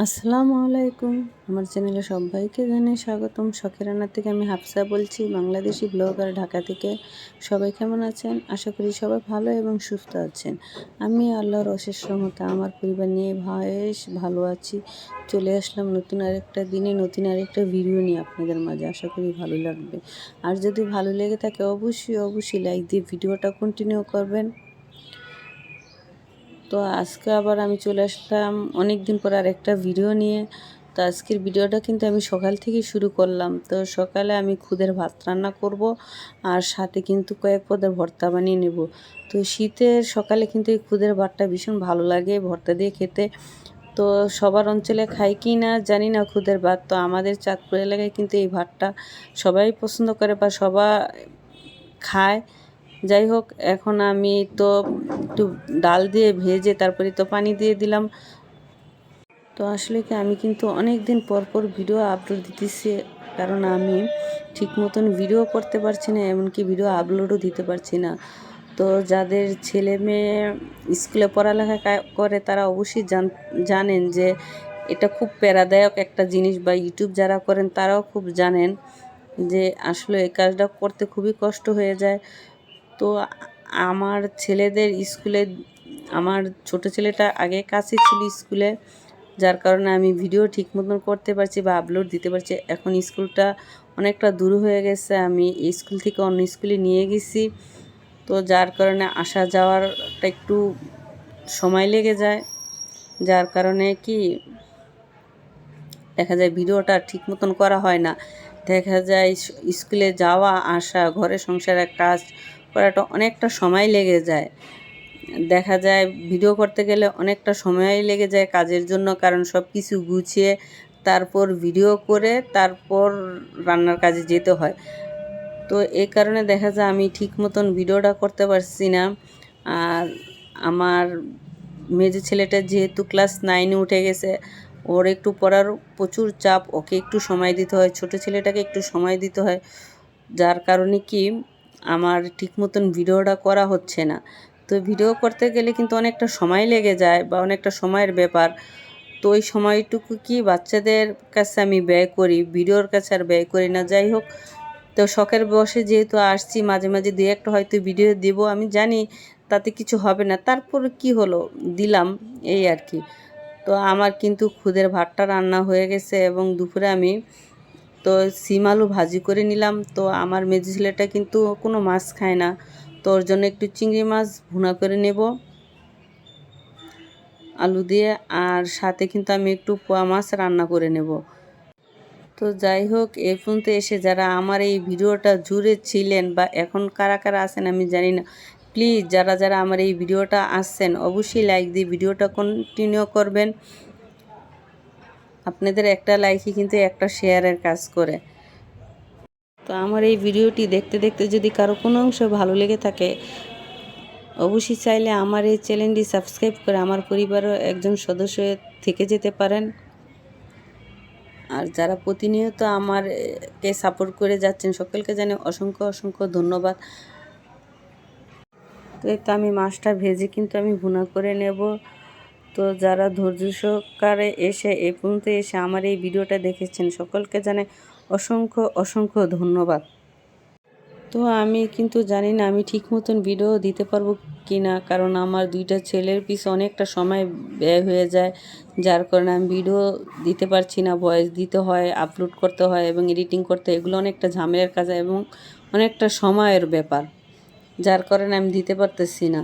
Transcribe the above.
আসসালামু আলাইকুম। আমার চ্যানেলে সবাইকে জানাই স্বাগতম। শখের রান্না থেকে আমি হাফসা বলছি, বাংলাদেশি ব্লগার, ঢাকা থেকে। সবাই কেমন আছেন? আশা করি সবাই ভালো এবং সুস্থ আছেন। আমি আল্লাহর অশেষ রহমতে আমার পরিবার নিয়ে বেশ ভালো আছি। চলে আসলাম নতুন আরেকটা দিনে নতুন আরেকটা ভিডিও নিয়ে আপনাদের মাঝে। আশা করি ভালো লাগবে। আর যদি ভালো লেগে থাকে অবশ্যই লাইক দিয়ে ভিডিওটা কন্টিনিউ করবেন। তো আজকে আবার আমি চলে আসলাম অনেক দিন পর আর একটা ভিডিও নিয়ে। তো আজকের ভিডিওটা কিন্তু আমি সকাল থেকেই শুরু করলাম। তো সকালে আমি খুদের ভাত রান্না করব আর সাথে কিন্তু কয়েক পদের ভর্তা বানিয়ে নেব। তো শীতের সকালে কিন্তু এই খুদের ভাতটা ভীষণ ভালো লাগে ভর্তা দিয়ে খেতে। তো সবার অঞ্চলে খাই কি না জানি না খুদের ভাত। তো আমাদের চাঁদপুর এলাকায় কিন্তু এই ভাতটা সবাই পছন্দ করে বা সবাই খায়। যাই হোক, এখন আমি তো একটু ডাল দিয়ে ভেজে তারপরে তো পানি দিয়ে দিলাম। তো আসলে কি আমি কিন্তু অনেক দিন পর ভিডিও আপলোড দিতেছি, কারণ আমি ঠিক মতন ভিডিও করতে পারছি না, এমনকি ভিডিও আপলোডও দিতে পারছি না। তো যাদের ছেলে মেয়ে স্কুলে পড়ালেখা করে তারা অবশ্যই জানেন যে এটা খুব প্যারাদায়ক একটা জিনিস, বা ইউটিউব যারা করেন তারাও খুব জানেন যে আসলে এই কাজটা করতে খুবই কষ্ট হয়ে যায়। তো আমার ছেলেদের স্কুলে, আমার ছোট ছেলেটা আগে কাছে ছিল স্কুলে, যার কারণে আমি ভিডিও ঠিক মতন করতে পারছি বা আপলোড দিতে পারছি। এখন স্কুলটা অনেকটা দূর হয়ে গেছে, আমি এই স্কুল থেকে অন্য স্কুলে নিয়ে গেছি। তো যার কারণে আসা যাওয়ারটা একটু সময় লেগে যায়, যার কারণে কি দেখা যায় ভিডিওটা ঠিক মতন করা হয় না। দেখা যায় স্কুলে যাওয়া আসা, ঘরে সংসারের কাজ করাটা অনেকটা সময় লেগে যায়। দেখা যায় ভিডিও করতে গেলে অনেকটা সময় লেগে যায় কাজের জন্য, কারণ সব কিছু গুছিয়ে তারপর ভিডিও করে তারপর রান্নার কাজে যেতে হয়। তো এই কারণে দেখা যায় আমি ঠিক মতন ভিডিওটা করতে পারছি না। আর আমার মেজো ছেলেটা যেহেতু ক্লাস 9-এ উঠে গেছে, ওর একটু পড়ার প্রচুর চাপ, ওকে একটু সময় দিতে হয়, ছোট ছেলেটাকে একটু সময় দিতে হয়। যার কারণে কি আমার ঠিক মতন ভিডিওটা করা হচ্ছে না। তো ভিডিও করতে গেলে কিন্তু অনেকটা সময় লেগে যায় বা অনেকটা সময়ের ব্যাপার। তো ওই সময়টুকু কি বাচ্চাদের কাছে আমি ব্যয় করি, ভিডিওর কাছে আর ব্যয় করি না। যাই হোক, তো শখের বশে যেহেতু আসছি, মাঝে মাঝে দুই একটা হয়তো ভিডিও দেব, আমি জানি তাতে কিছু হবে না, তারপর কি হলো, দিলাম, এই আর কি। তো আমার কিন্তু খুদের ভাতটা রান্না হয়ে গেছে এবং দুপুরে আমি তো সিম আলু ভাজি করে নিলাম। তো আমার মেজো ছেলেটা কিন্তু কোনো মাছ খায় না, তো ওর জন্য একটু চিংড়ি মাছ ভুনা করে নেব আলু দিয়ে, আর সাথে কিন্তু আমি একটু পোয়া মাছ রান্না করে নেব। তো যাই হোক, এই পর্যন্ত এসে যারা আমার এই ভিডিওটা জুড়ে ছিলেন বা এখন কারা কারা আছেন আমি জানি না, প্লিজ যারা যারা আমার এই ভিডিওটা আসছেন অবশ্যই লাইক দিয়ে ভিডিওটা কন্টিনিউ করবেন। আপনাদের একটা লাইকই কিন্তু একটা শেয়ারের কাজ করে। তো আমার এই ভিডিওটি দেখতে দেখতে যদি কারো কোনো অংশ ভালো লেগে থাকে, অবশ্যই চাইলে আমার এই চ্যানেলটি সাবস্ক্রাইব করে আমার পরিবারের একজন সদস্য থেকে যেতে পারেন। আর যারা প্রতিনিয়ত আমারকে সাপোর্ট করে যাচ্ছেন সকলকে জানাই অসংখ্য ধন্যবাদ। তো এই তো আমি মাছটা ভেজে কিন্তু আমি ভুনা করে নেব। তো যারা ধৈর্য সহকারে এসে এই পর্যন্ত এসে আমার এই ভিডিওটা দেখেছেন সকলকে জানাই অসংখ্য ধন্যবাদ। তো আমি কিন্তু জানি না আমি ঠিক মতন ভিডিও দিতে পারবো কি না, কারণ আমার দুইটা ছেলের পিছনে অনেকটা সময় ব্যয় হয়ে যায়, যার কারণে আমি ভিডিও দিতে পারছি না। ভয়েস দিতে হয়, আপলোড করতে হয় এবং এডিটিং করতে হয়, এগুলো অনেকটা ঝামেলার কাজ এবং অনেকটা সময়ের ব্যাপার, যার কারণে আমি দিতে পারতেছি না।